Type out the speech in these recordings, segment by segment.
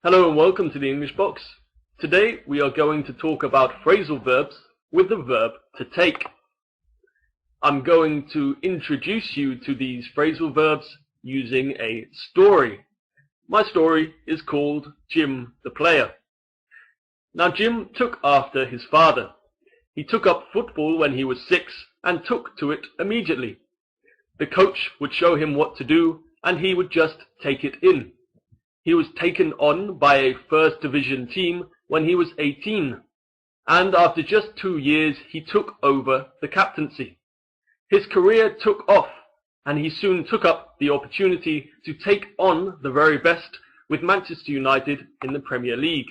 Hello and welcome to the English Box. Today we are going to talk about phrasal verbs with the verb to take. I'm going to introduce you to these phrasal verbs using a story. My story is called Jim the Player. Now Jim took after his father. He took up football when he was 6 and took to it immediately. The coach would show him what to do and he would just take it in. He was taken on by a first division team when he was 18, and after just 2 years he took over the captaincy. His career took off, and he soon took up the opportunity to take on the very best with Manchester United in the Premier League.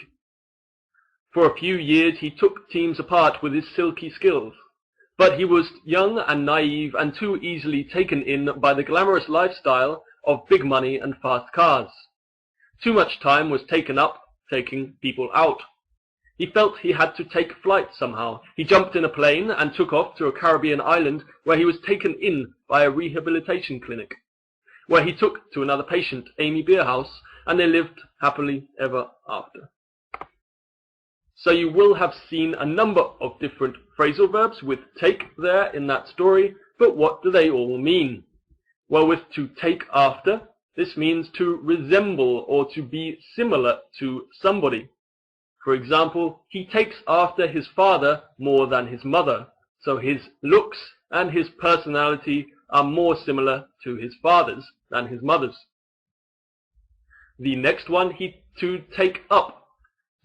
For a few years he took teams apart with his silky skills, but he was young and naive and too easily taken in by the glamorous lifestyle of big money and fast cars. Too much time was taken up taking people out. He felt he had to take flight somehow. He jumped in a plane and took off to a Caribbean island where he was taken in by a rehabilitation clinic, where he took to another patient, Amy Beerhouse, and they lived happily ever after. So you will have seen a number of different phrasal verbs with take there in that story, but what do they all mean? Well, with to take after, this means to resemble or to be similar to somebody. For example, he takes after his father more than his mother, so his looks and his personality are more similar to his father's than his mother's. The next one, to take up.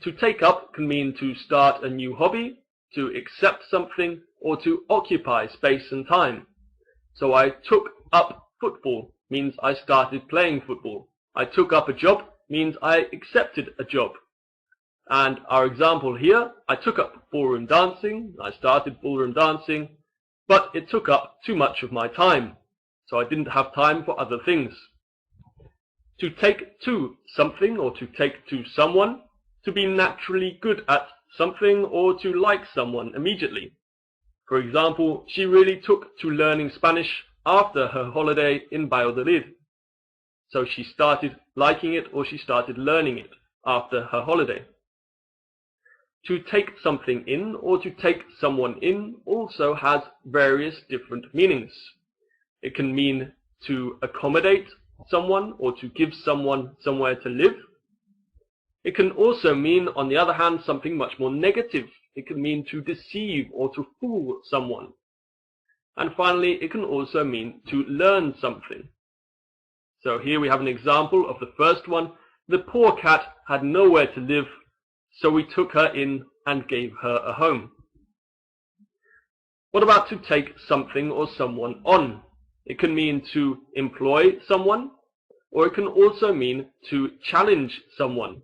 To take up can mean to start a new hobby, to accept something, or to occupy space and time. So I took up football means I started playing football. I took up a job means I accepted a job. And our example here, I took up ballroom dancing, I started ballroom dancing, but it took up too much of my time, so I didn't have time for other things. To take to something or to take to someone, to be naturally good at something or to like someone immediately. For example, she really took to learning Spanish after her holiday in Valladolid. So she started liking it or she started learning it after her holiday. To take something in or to take someone in also has various different meanings. It can mean to accommodate someone or to give someone somewhere to live. It can also mean, on the other hand, something much more negative. It can mean to deceive or to fool someone. And finally, it can also mean to learn something. So here we have an example of the first one. The poor cat had nowhere to live, so we took her in and gave her a home. What about to take something or someone on? It can mean to employ someone, or it can also mean to challenge someone.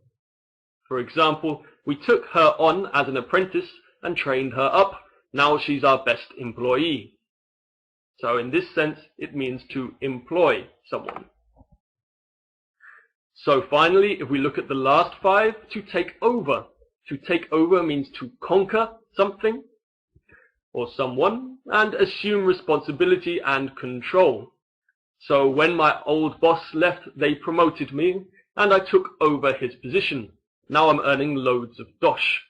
For example, we took her on as an apprentice and trained her up. Now she's our best employee. So in this sense, it means to employ someone. So finally, if we look at the last 5, to take over. To take over means to conquer something or someone and assume responsibility and control. So when my old boss left, they promoted me and I took over his position. Now I'm earning loads of dosh.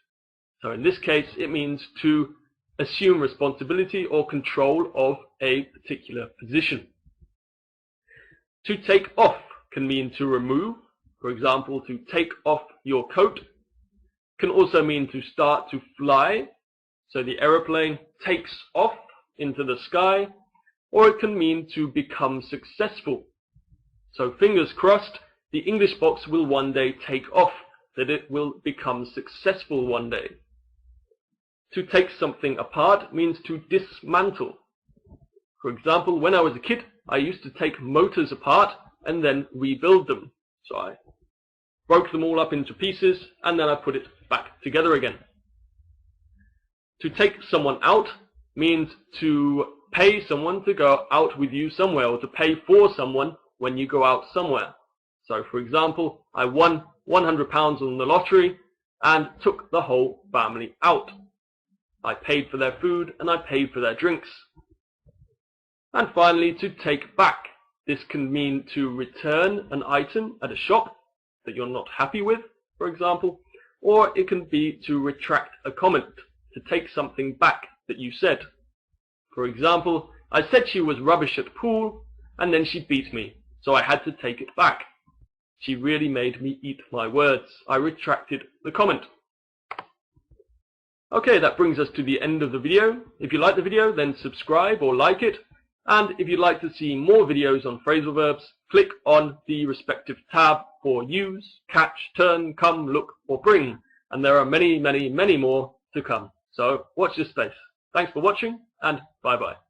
So in this case, it means to assume responsibility or control of a particular position. To take off can mean to remove. For example, to take off your coat. Can also mean to start to fly. So the aeroplane takes off into the sky. Or it can mean to become successful. So fingers crossed, the English Box will one day take off, that it will become successful one day. To take something apart means to dismantle. For example, when I was a kid, I used to take motors apart and then rebuild them. So I broke them all up into pieces and then I put it back together again. To take someone out means to pay someone to go out with you somewhere, or to pay for someone when you go out somewhere. So for example, I won £100 on the lottery and took the whole family out. I paid for their food and I paid for their drinks. And finally, to take back. This can mean to return an item at a shop that you're not happy with, for example, or it can be to retract a comment, to take something back that you said. For example, I said she was rubbish at pool, and then she beat me, so I had to take it back. She really made me eat my words. I retracted the comment. Okay, that brings us to the end of the video. If you like the video, then subscribe or like it. And if you'd like to see more videos on phrasal verbs, click on the respective tab for use, catch, turn, come, look, or bring. And there are many, many, many more to come. So watch this space. Thanks for watching, and bye-bye.